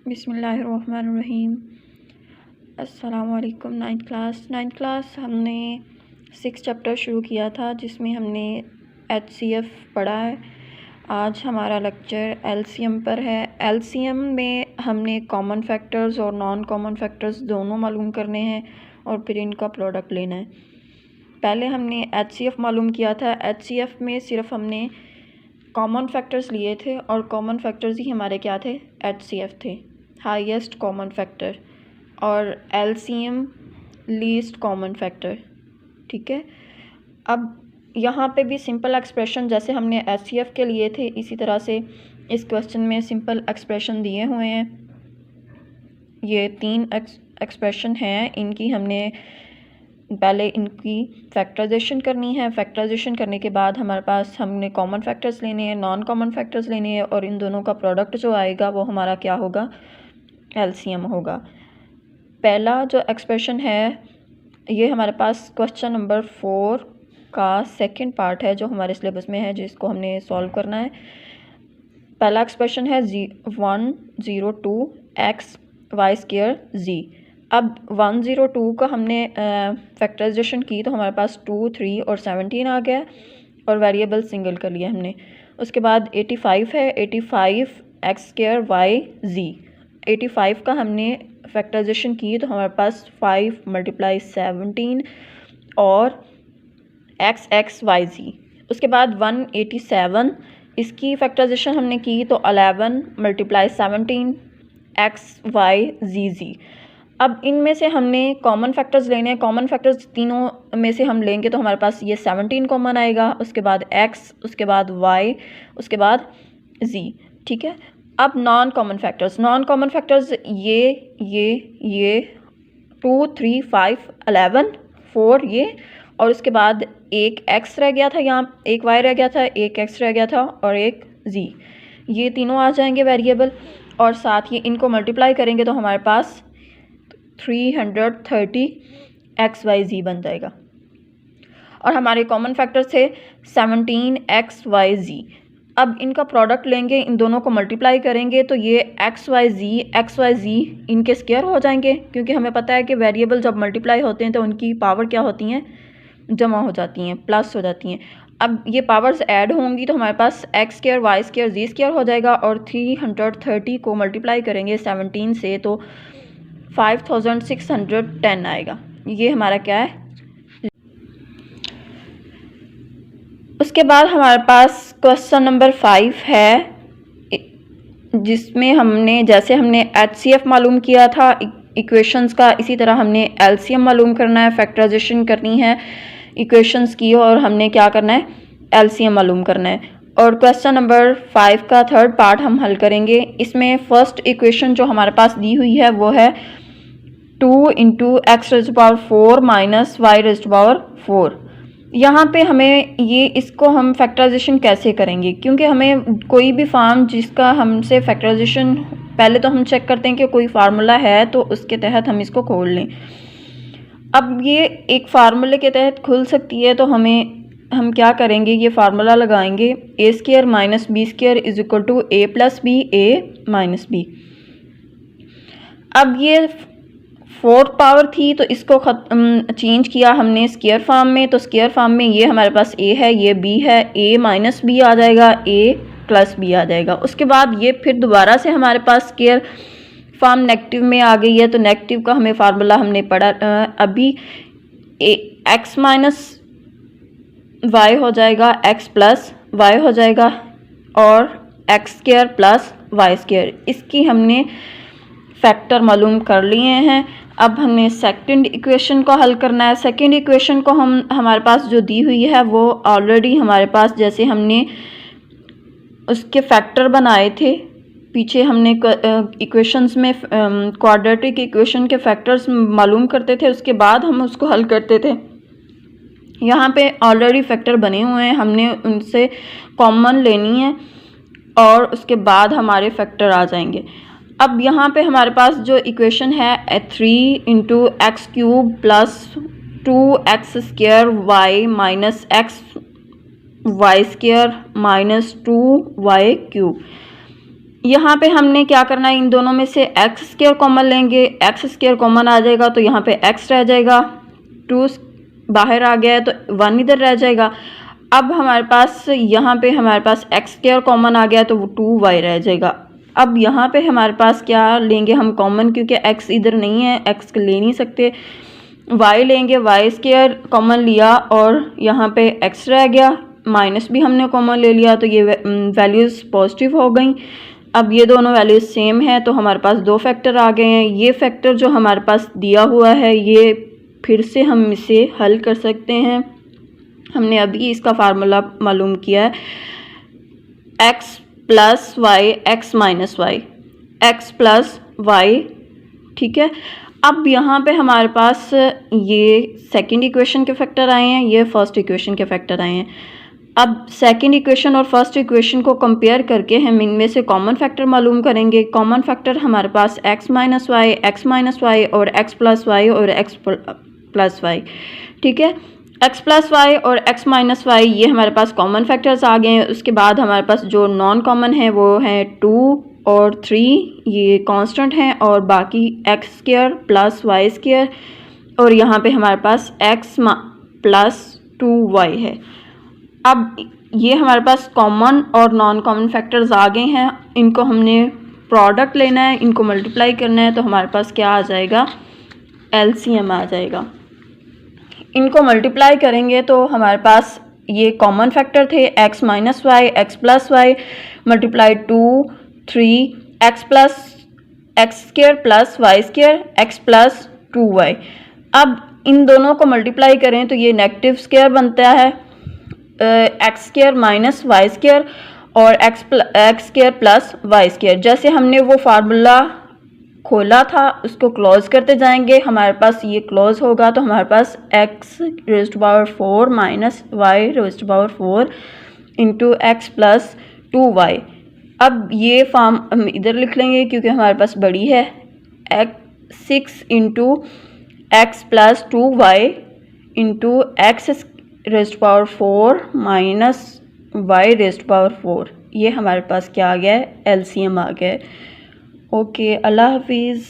बिस्मिल्लाहिर्रहमानिर्रहीम। अस्सलाम वालेकुम। नाइन्थ क्लास हमने 6 चैप्टर शुरू किया था जिसमें हमने HCF पढ़ा है। आज हमारा लेक्चर LCM पर है। LCM में हमने कॉमन फैक्टर्स और नॉन कॉमन फैक्टर्स दोनों मालूम करने हैं और फिर इनका प्रोडक्ट लेना है। पहले हमने HCF मालूम किया था। HCF में सिर्फ हमने कॉमन फैक्टर्स लिए थे और कॉमन फैक्टर्स ही हमारे क्या थे, HCF थे, हाईएस्ट कॉमन फैक्टर, और LCM लीस्ट कॉमन फैक्टर। ठीक है। अब यहाँ पे भी सिंपल एक्सप्रेशन जैसे हमने HCF के लिए थे इसी तरह से इस क्वेश्चन में सिंपल एक्सप्रेशन दिए हुए हैं। ये 3 एक्सप्रेशन हैं, इनकी हमने पहले इनकी फैक्टराइजेशन करनी है। फैक्टराइजेशन करने के बाद हमारे पास हमने कॉमन फैक्टर्स लेने हैं, नॉन कॉमन फैक्टर्स लेने हैं और इन दोनों का प्रोडक्ट जो आएगा वो हमारा क्या होगा, LCM होगा। पहला जो एक्सप्रेशन है ये हमारे पास क्वेश्चन नंबर 4 का सेकंड पार्ट है जो हमारे सिलेबस में है, जिसको हमने सॉल्व करना है। पहला एक्सप्रेशन है 102 x y स्क्वायर z। अब 102 का हमने फैक्टराइजेशन की तो हमारे पास 2, 3 और 17 आ गया और वेरिएबल सिंगल कर लिया हमने। उसके बाद 85 है, 85 x स्क्वायर y z। 85 का हमने फैक्टराइजेशन की तो हमारे पास 5 × 17 और x y z। उसके बाद 187, इसकी फैक्टराइजेशन हमने की तो 11 × 17 x y z। अब इनमें से हमने कॉमन फैक्टर्स लेने हैं। कॉमन फैक्टर्स तीनों में से हम लेंगे तो हमारे पास ये 17 कॉमन आएगा, उसके बाद x, उसके बाद y, उसके बाद z। ठीक है। अब नॉन कॉमन फैक्टर्स ये 2, 3, 5, 11, 4 ये, और उसके बाद एक x रह गया था, यहाँ एक y रह गया था, एक x रह गया था और एक z। ये तीनों आ जाएंगे वेरिएबल और साथ ही इनको मल्टीप्लाई करेंगे तो हमारे पास 330 XYZ बन जाएगा। और हमारे कॉमन फैक्टर थे 17 XYZ। अब इनका प्रोडक्ट लेंगे, इन दोनों को मल्टीप्लाई करेंगे तो ये XYZ इनके स्क्वायर हो जाएंगे, क्योंकि हमें पता है कि वेरिएबल जब मल्टीप्लाई होते हैं तो उनकी पावर क्या होती हैं, जमा हो जाती हैं, प्लस हो जाती हैं। अब ये पावर्स ऐड होंगी तो हमारे पास x square y square z square हो जाएगा और 330 को मल्टीप्लाई करेंगे 17 से तो 5610 आएगा। ये हमारा क्या है। उसके बाद हमारे पास क्वेश्चन नंबर 5 है, जिसमें हमने HCF मालूम किया था इक्वेशंस का, इसी तरह हमने LCM मालूम करना है, फैक्टराइजेशन करनी है इक्वेशंस की, और हमने क्या करना है, LCM मालूम करना है। और क्वेश्चन नंबर 5 का थर्ड पार्ट हम हल करेंगे। इसमें फर्स्ट इक्वेशन जो हमारे पास दी हुई है वो है 2 × x⁴ - y⁴। यहाँ पे हमें इसको हम फैक्टराइजेशन कैसे करेंगे, क्योंकि हमें कोई भी फॉर्म जिसका हमसे फैक्टराइजेशन, पहले तो हम चेक करते हैं कि कोई फार्मूला है तो उसके तहत हम इसको खोल लें। अब ये एक फार्मूले के तहत खुल सकती है तो हम क्या करेंगे, ये फार्मूला लगाएंगे a² - b² = a + b a - b। अब ये 4th पावर थी तो इसको चेंज किया हमने स्क्वायर फॉर्म में, तो स्क्वायर फॉर्म में ये हमारे पास a है, ये b है, a - b आ जाएगा, a + b आ जाएगा। उसके बाद ये फिर दोबारा से हमारे पास स्क्वायर फॉर्म नेगेटिव में आ गई है, तो नेगेटिव का हमें फार्मूला हमने पढ़ा अभी, x - y हो जाएगा, x + y हो जाएगा और x² + y²। इसकी हमने फैक्टर मालूम कर लिए हैं। अब हमने सेकंड इक्वेशन को हल करना है। सेकंड इक्वेशन को हमारे पास जो दी हुई है वो ऑलरेडी हमारे पास, जैसे हमने उसके फैक्टर बनाए थे पीछे, हमने इक्वेशंस में क्वाड्रेटिक इक्वेशन के फैक्टर्स मालूम करते थे, उसके बाद हम उसको हल करते थे। यहाँ पे ऑलरेडी फैक्टर बने हुए हैं, हमने उनसे कॉमन लेनी है और उसके बाद हमारे फैक्टर आ जाएंगे। अब यहाँ पे हमारे पास जो इक्वेशन है 3 × x³ + 2x² y - x y² - 2y³, यहाँ पे हमने क्या करना है, इन दोनों में से एक्स स्क्वायर कॉमन लेंगे, एक्स स्क्वायर कॉमन आ जाएगा तो यहाँ पे एक्स रह जाएगा, 2 बाहर आ गया है तो 1 इधर रह जाएगा। अब हमारे पास यहाँ पे हमारे पास एक्स स्क्वायर कॉमन आ गया तो वो 2y रह जाएगा। अब यहाँ पे हमारे पास क्या लेंगे हम कॉमन, क्योंकि x इधर नहीं है, x ले नहीं सकते, y लेंगे, y स्क्वायर कॉमन लिया और यहाँ पे x रह गया, माइनस भी हमने कॉमन ले लिया तो ये वैल्यूज़ पॉजिटिव हो गई। अब ये दोनों वैल्यूज़ सेम है तो हमारे पास 2 फैक्टर आ गए हैं। ये फैक्टर जो हमारे पास दिया हुआ है ये फिर से हम इसे हल कर सकते हैं। हमने अभी इसका फार्मूला मालूम किया है, x plus Y X minus Y, X plus Y, ठीक है। अब यहाँ पे हमारे पास ये सेकंड इक्वेशन के फैक्टर आए हैं, ये फर्स्ट इक्वेशन के फैक्टर आए हैं। अब सेकंड इक्वेशन और फर्स्ट इक्वेशन को कंपेयर करके हम इनमें से कॉमन फैक्टर मालूम करेंगे। कॉमन फैक्टर हमारे पास x माइनस वाई और x प्लस वाई और x प्लस वाई, ठीक है। x प्लस वाई और x माइनस वाई ये हमारे पास कॉमन फैक्टर्स आ गए हैं। उसके बाद हमारे पास जो नॉन कॉमन है वो है 2 और 3, ये कांस्टेंट हैं, और बाकी X square plus Y square, और यहाँ पे हमारे पास x प्लस 2y है। अब ये हमारे पास कॉमन और नॉन कॉमन फैक्टर्स आ गए हैं, इनको हमने प्रोडक्ट लेना है, इनको मल्टीप्लाई करना है, तो हमारे पास क्या आ जाएगा, LCM आ जाएगा। इनको मल्टीप्लाई करेंगे तो हमारे पास ये कॉमन फैक्टर थे x minus Y X plus Y multiply 2 3 X square plus Y square X plus 2y। अब इन दोनों को मल्टीप्लाई करें तो ये नेगेटिव स्क्वायर बनता है, x square minus y square और x square plus Y square. जैसे हमने वो फार्मूला खोला था उसको क्लोज करते जाएंगे, हमारे पास ये क्लोज होगा तो हमारे पास x raised to power 4 minus Y raised to power 4 into X plus 2y। अब ये फॉर्म हम इधर लिख लेंगे क्योंकि हमारे पास बड़ी है, 6 into X plus 2y into X raised to power 4 minus Y raised to power 4। ये हमारे पास क्या आ गया है, LCM आ गया है। ओके, अल्लाह हाफिज़।